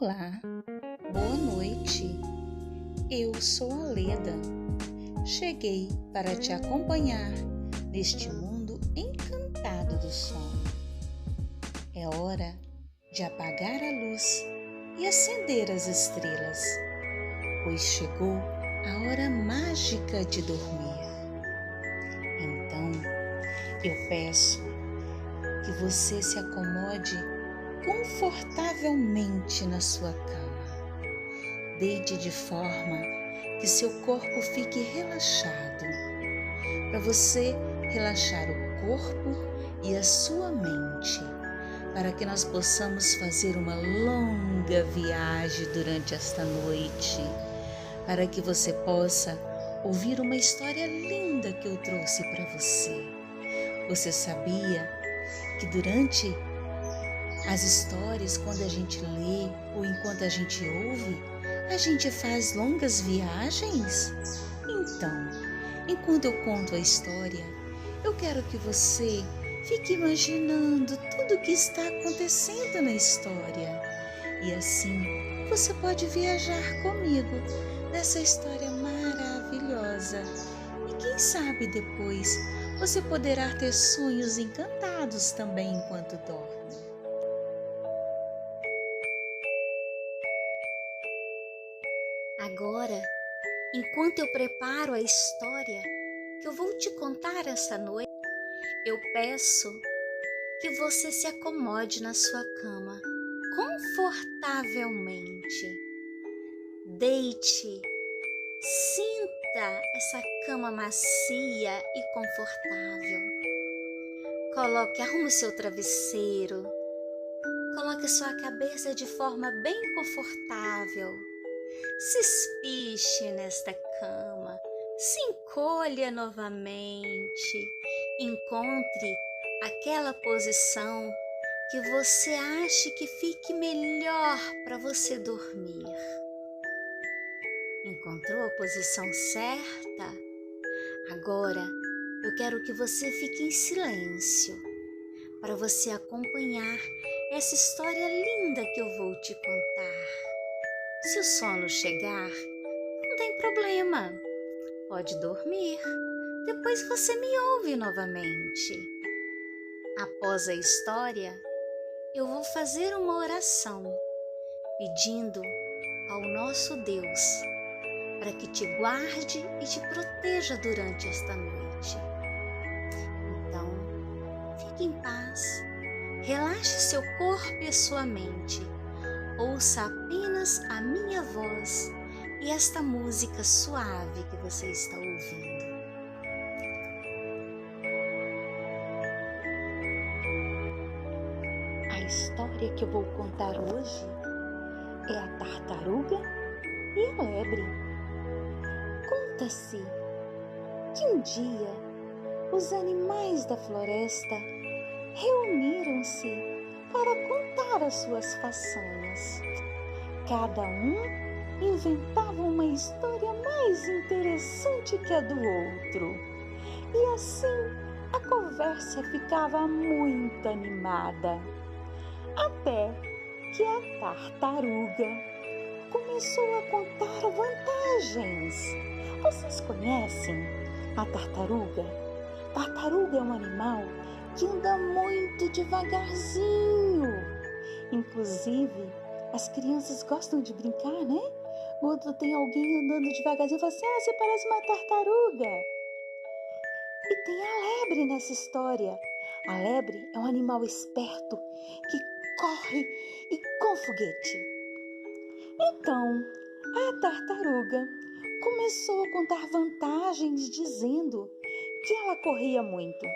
Olá, boa noite. Eu sou a Leda. Cheguei para te acompanhar neste mundo encantado do sono. É hora de apagar a luz e acender as estrelas, pois chegou a hora mágica de dormir. Então, eu peço que você se acomode confortavelmente na sua cama. Deite de forma que seu corpo fique relaxado, para você relaxar o corpo e a sua mente, para que nós possamos fazer uma longa viagem durante esta noite, para que você possa ouvir uma história linda que eu trouxe para você. Você sabia que durante as histórias, quando a gente lê ou enquanto a gente ouve, a gente faz longas viagens? Então, enquanto eu conto a história, eu quero que você fique imaginando tudo o que está acontecendo na história. E assim, você pode viajar comigo nessa história maravilhosa. E quem sabe depois você poderá ter sonhos encantados também enquanto dorme. Agora, enquanto eu preparo a história que eu vou te contar essa noite, eu peço que você se acomode na sua cama confortavelmente. Deite, sinta essa cama macia e confortável. Arrume o seu travesseiro, coloque a sua cabeça de forma bem confortável. Se espiche nesta cama, se encolha novamente, encontre aquela posição que você ache que fique melhor para você dormir. Encontrou a posição certa? Agora eu quero que você fique em silêncio para você acompanhar essa história linda que eu vou te contar. Se o sono chegar, não tem problema, pode dormir, depois você me ouve novamente. Após a história, eu vou fazer uma oração, pedindo ao nosso Deus para que te guarde e te proteja durante esta noite. Então, fique em paz, relaxe seu corpo e a sua mente. Ouça apenas a minha voz e esta música suave que você está ouvindo. A história que eu vou contar hoje é a tartaruga e a lebre. Conta-se que um dia os animais da floresta reuniram-se para contar as suas façanhas. Cada um inventava uma história mais interessante que a do outro. E assim a conversa ficava muito animada. Até que a tartaruga começou a contar vantagens. Vocês conhecem a tartaruga? Tartaruga é um animal que anda muito devagarzinho. Inclusive, as crianças gostam de brincar, né? Quando tem alguém andando devagarzinho, fala assim, você parece uma tartaruga. E tem a lebre nessa história. A lebre é um animal esperto que corre e com foguete. Então, a tartaruga começou a contar vantagens dizendo que ela corria muito,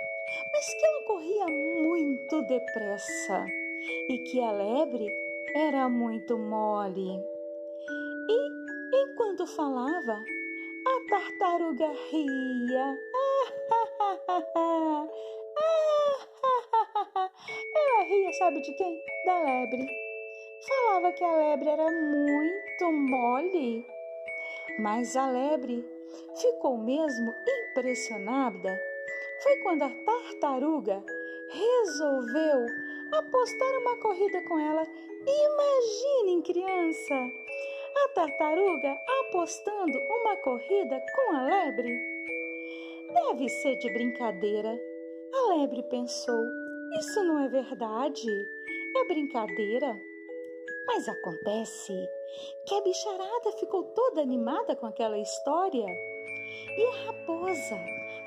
mas que ela corria muito depressa e que a lebre era muito mole. E, enquanto falava, a tartaruga ria. Ela ria, sabe de quem? Da lebre. Falava que a lebre era muito mole, mas a lebre ficou mesmo impressionada. Foi quando a tartaruga resolveu apostar uma corrida com ela. Imaginem, criança, a tartaruga apostando uma corrida com a lebre. Deve ser de brincadeira. A lebre pensou, isso não é verdade, é brincadeira. Mas acontece que a bicharada ficou toda animada com aquela história. E a raposa,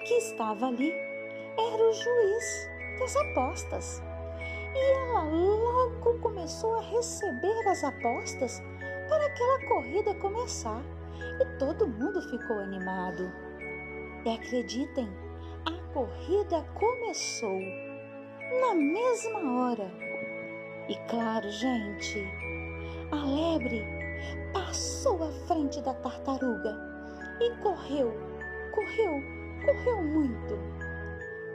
que estava ali, era o juiz das apostas. E ela logo começou a receber as apostas para aquela corrida começar. E todo mundo ficou animado. E acreditem, a corrida começou na mesma hora. E claro, gente, a lebre passou à frente da tartaruga e correu muito.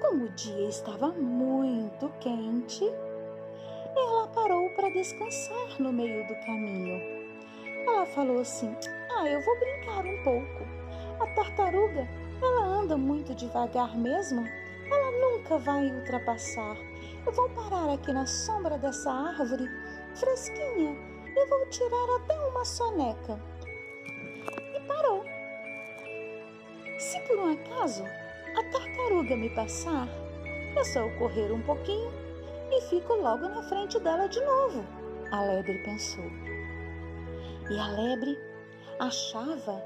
Como o dia estava muito quente, ela parou para descansar no meio do caminho. Ela falou assim, eu vou brincar um pouco. A tartaruga, ela anda muito devagar mesmo, ela nunca vai ultrapassar. Eu vou parar aqui na sombra dessa árvore fresquinha e vou tirar até uma soneca. E parou. Se por um acaso a tartaruga me passar, é só eu correr um pouquinho e fico logo na frente dela de novo, a lebre pensou. E a lebre achava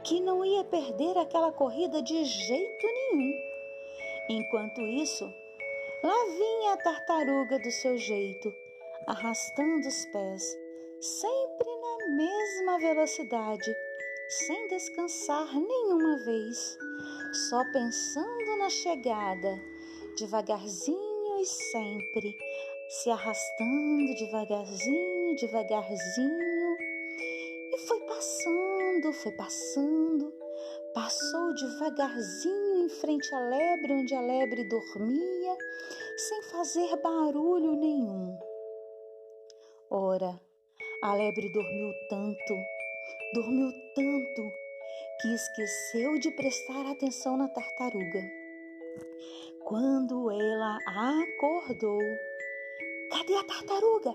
que não ia perder aquela corrida de jeito nenhum. Enquanto isso, lá vinha a tartaruga do seu jeito, arrastando os pés, sempre na mesma velocidade, sem descansar nenhuma vez, só pensando na chegada, devagarzinho e sempre, se arrastando devagarzinho, e foi passando, passou devagarzinho em frente à lebre, onde a lebre dormia, sem fazer barulho nenhum. Ora, a lebre dormiu tanto, que esqueceu de prestar atenção na tartaruga. Quando ela acordou, cadê a tartaruga?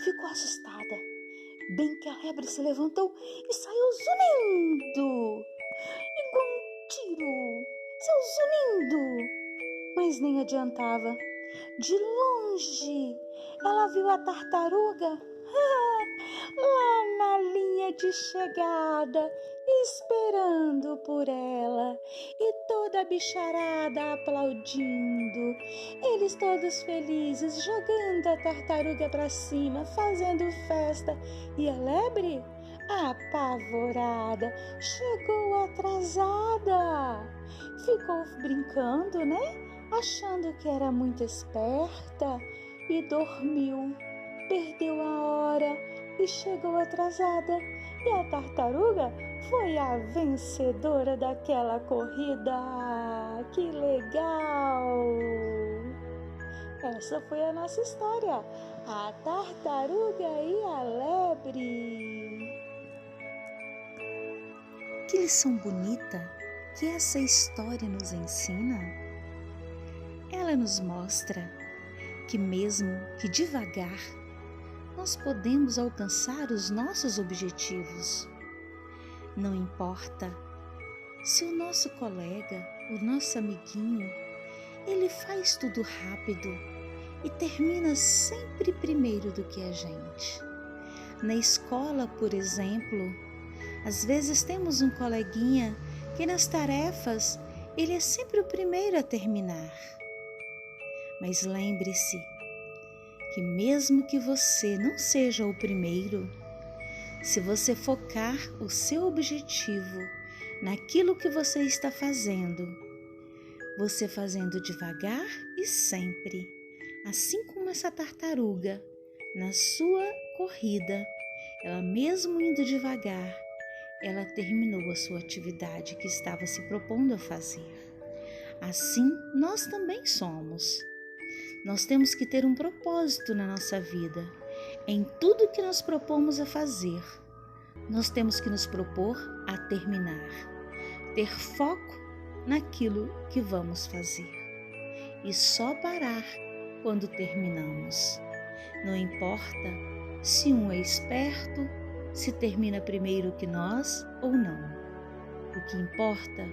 Ficou assustada. Bem que a lebre se levantou e saiu zunindo, igual um tiro, saiu zunindo. Mas nem adiantava. De longe, ela viu a tartaruga lá na linha de chegada, esperando por ela, e toda a bicharada aplaudindo, eles todos felizes, jogando a tartaruga para cima, fazendo festa, e a lebre, apavorada, chegou atrasada, ficou brincando, né? Achando que era muito esperta, e dormiu, perdeu a hora e chegou atrasada. E a tartaruga foi a vencedora daquela corrida. Que legal! Essa foi a nossa história, a tartaruga e a lebre. Que lição bonita que essa história nos ensina. Ela nos mostra que mesmo que devagar, nós podemos alcançar os nossos objetivos. Não importa se o nosso colega, o nosso amiguinho, ele faz tudo rápido e termina sempre primeiro do que a gente. Na escola, por exemplo, às vezes temos um coleguinha que nas tarefas ele é sempre o primeiro a terminar. Mas lembre-se que mesmo que você não seja o primeiro, se você focar o seu objetivo naquilo que você está fazendo, você fazendo devagar e sempre, assim como essa tartaruga, na sua corrida, ela mesmo indo devagar, ela terminou a sua atividade que estava se propondo a fazer. Assim, nós também somos. Nós temos que ter um propósito na nossa vida. Em tudo que nós propomos a fazer, nós temos que nos propor a terminar. Ter foco naquilo que vamos fazer. E só parar quando terminamos. Não importa se um é esperto, se termina primeiro que nós ou não. O que importa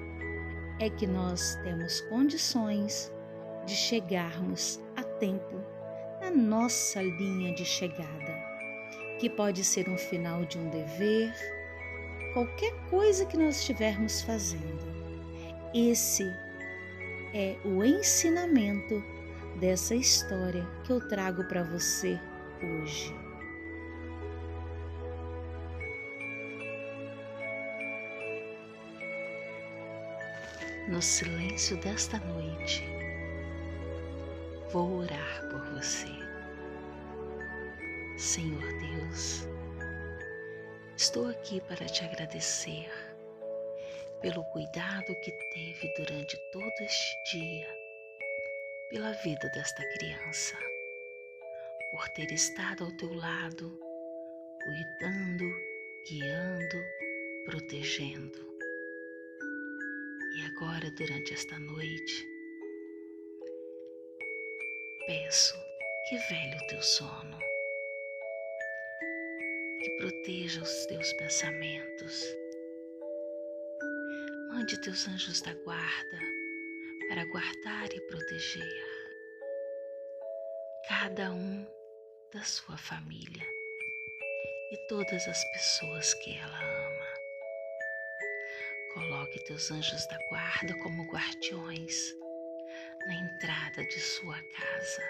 é que nós temos condições de chegarmos a tempo na nossa linha de chegada, que pode ser um final de um dever, qualquer coisa que nós estivermos fazendo. Esse é o ensinamento dessa história que eu trago para você hoje. No silêncio desta noite, vou orar por você. Senhor Deus, estou aqui para te agradecer pelo cuidado que teve durante todo este dia, pela vida desta criança, por ter estado ao teu lado, cuidando, guiando, protegendo. E agora, durante esta noite, peço que vele o teu sono, que proteja os teus pensamentos. Mande teus anjos da guarda para guardar e proteger cada um da sua família e todas as pessoas que ela ama. Coloque teus anjos da guarda como guardiões na entrada de sua casa,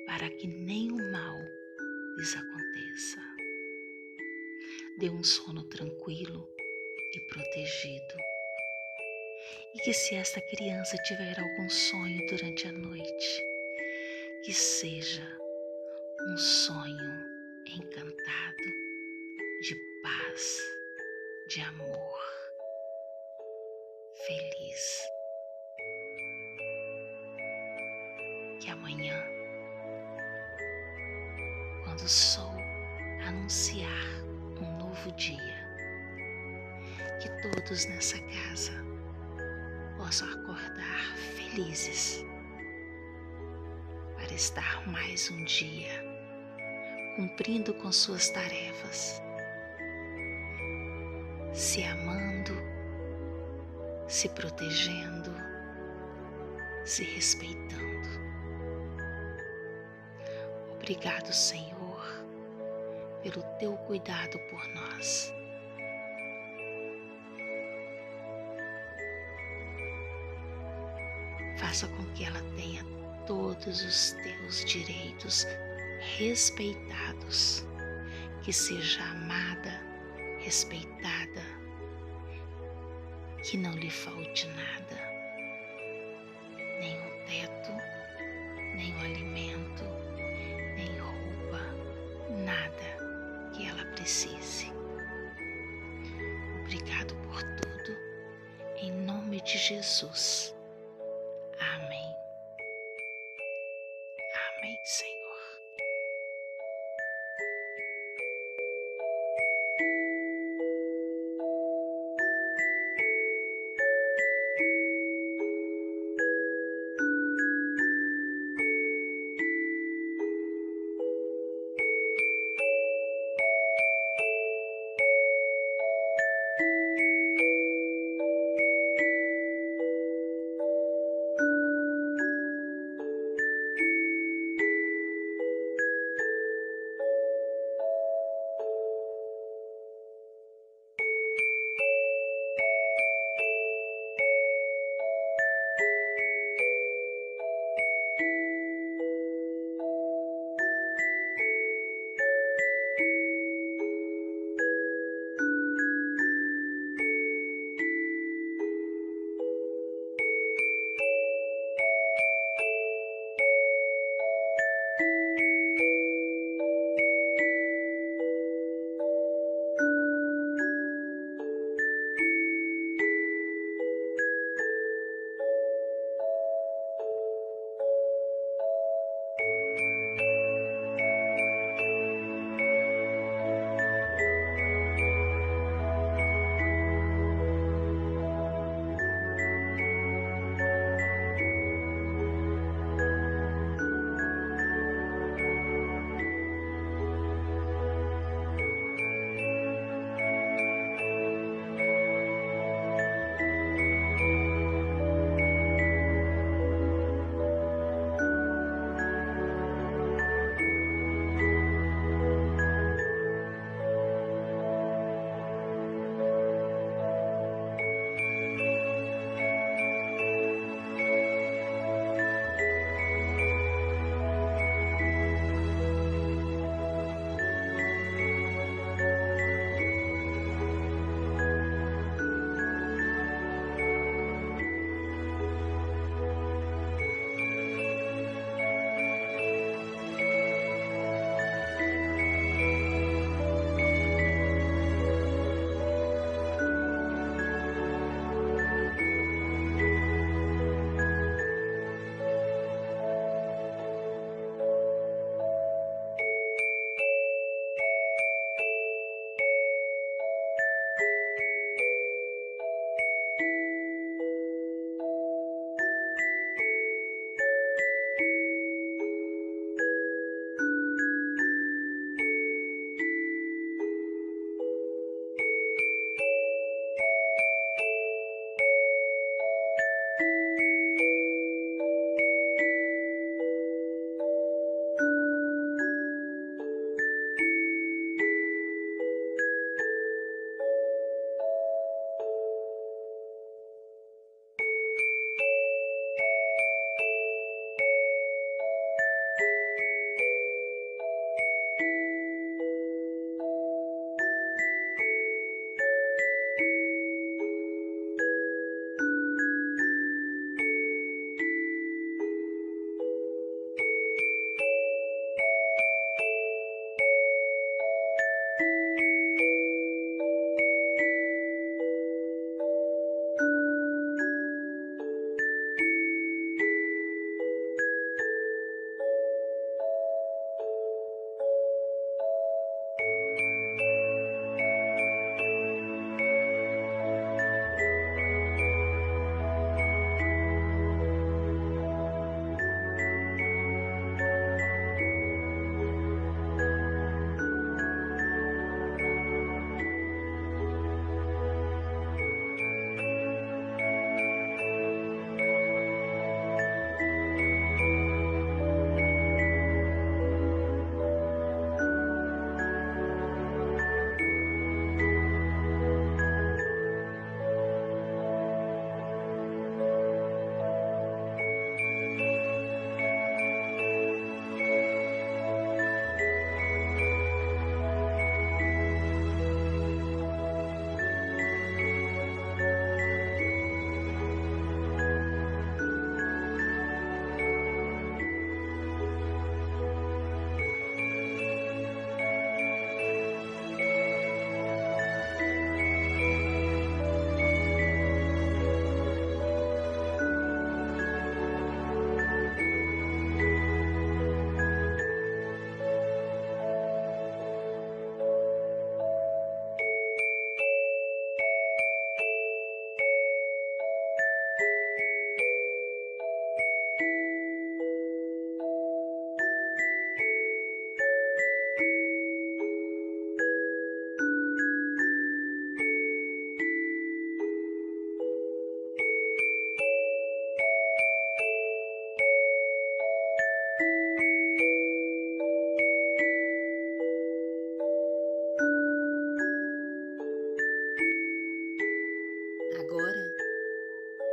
para que nenhum mal lhes aconteça. Dê um sono tranquilo e protegido. E que se esta criança tiver algum sonho durante a noite, que seja um sonho encantado de paz, de amor, feliz. Que amanhã, quando o sol anunciar um novo dia, que todos nessa casa possam acordar felizes para estar mais um dia cumprindo com suas tarefas, se amando, se protegendo, se respeitando. Obrigado, Senhor, pelo teu cuidado por nós. Faça com que ela tenha todos os teus direitos respeitados, que seja amada, respeitada, que não lhe falte nada, nem um teto, nem um alimento, nem roupa, nada que ela precise. Obrigado por tudo, em nome de Jesus. Amém. Amém, Senhor.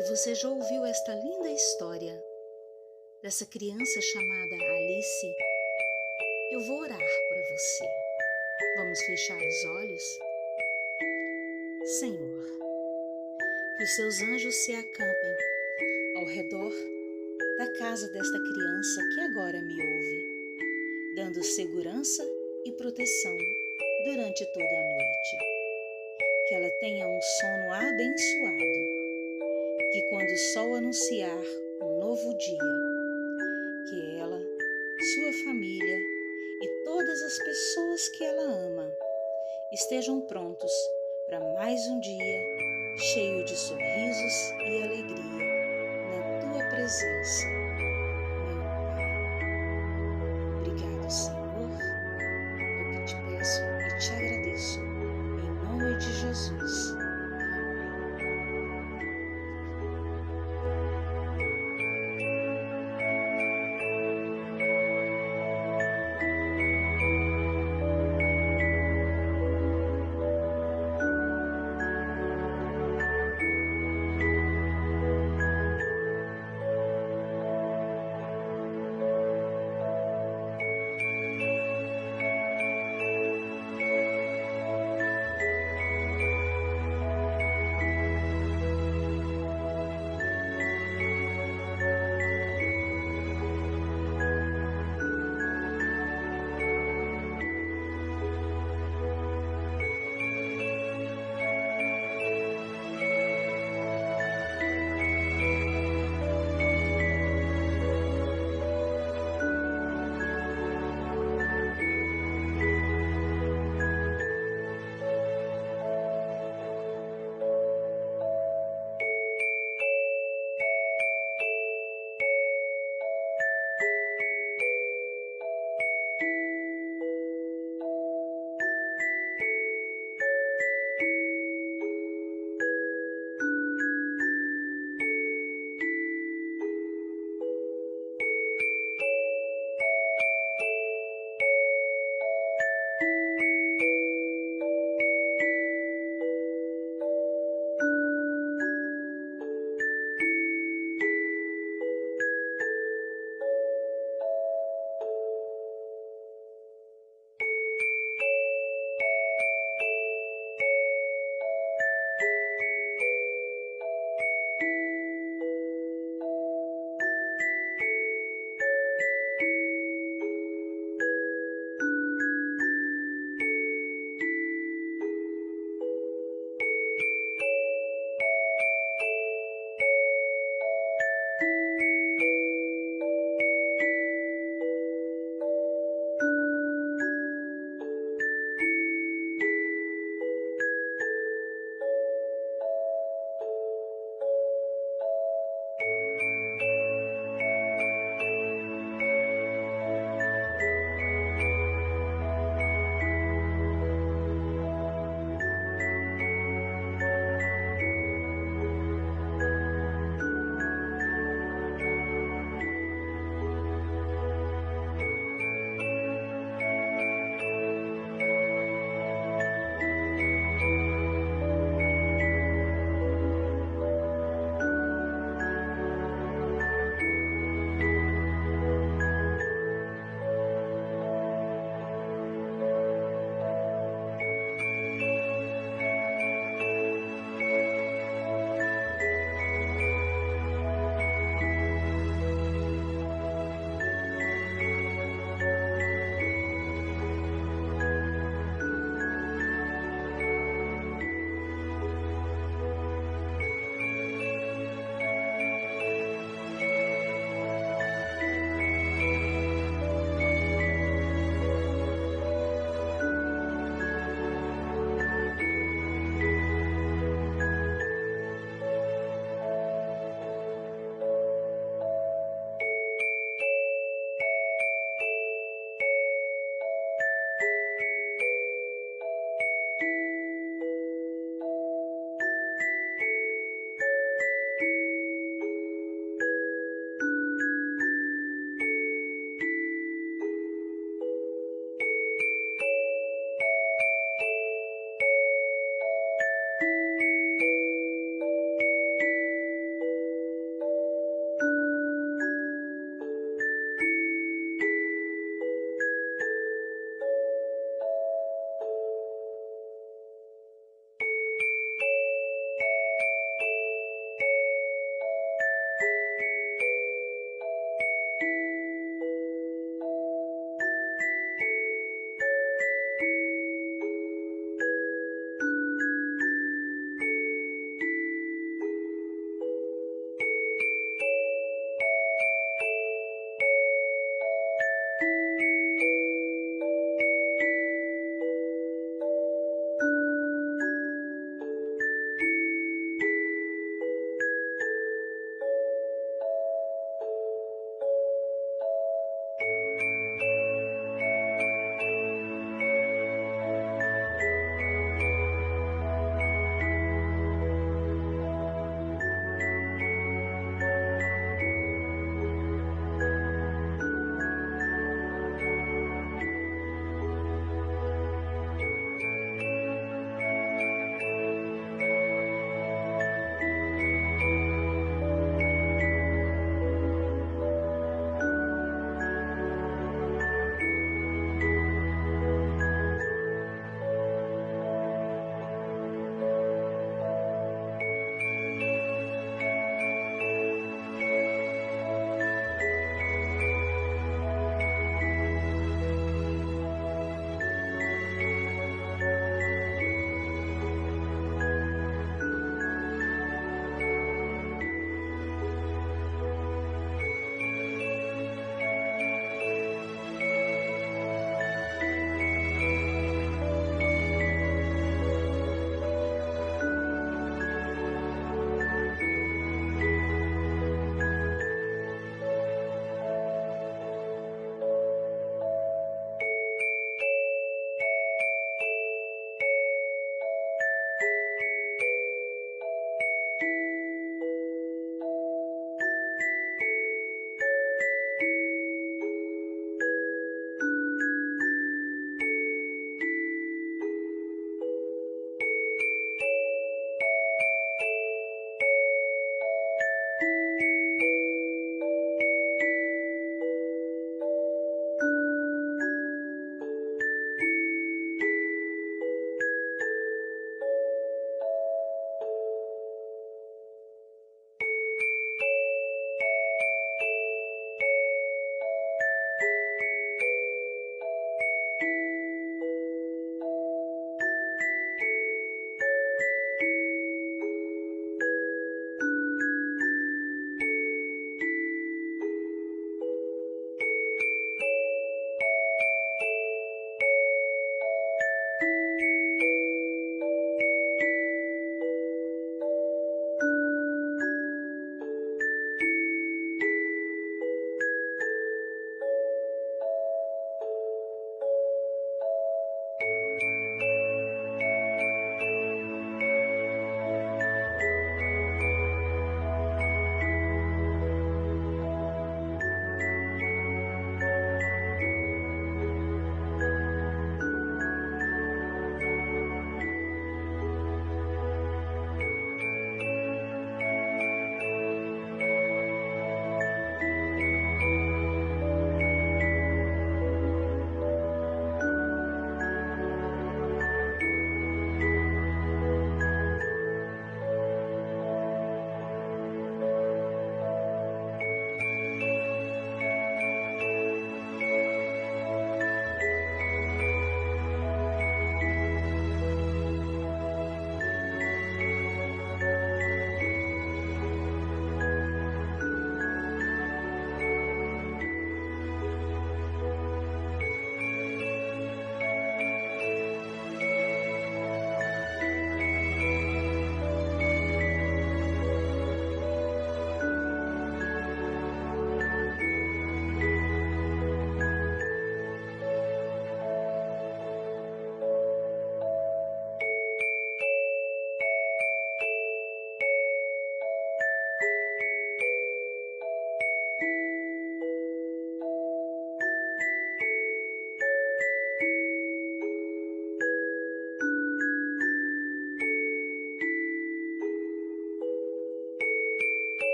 que você já ouviu esta linda história dessa criança chamada Alice, eu vou orar para você. Vamos fechar os olhos? Senhor, que os seus anjos se acampem ao redor da casa desta criança que agora me ouve, dando segurança e proteção durante toda a noite. Que ela tenha um sono abençoado, que quando o sol anunciar um novo dia, que ela, sua família e todas as pessoas que ela ama estejam prontos para mais um dia cheio de sorrisos e alegria na tua presença.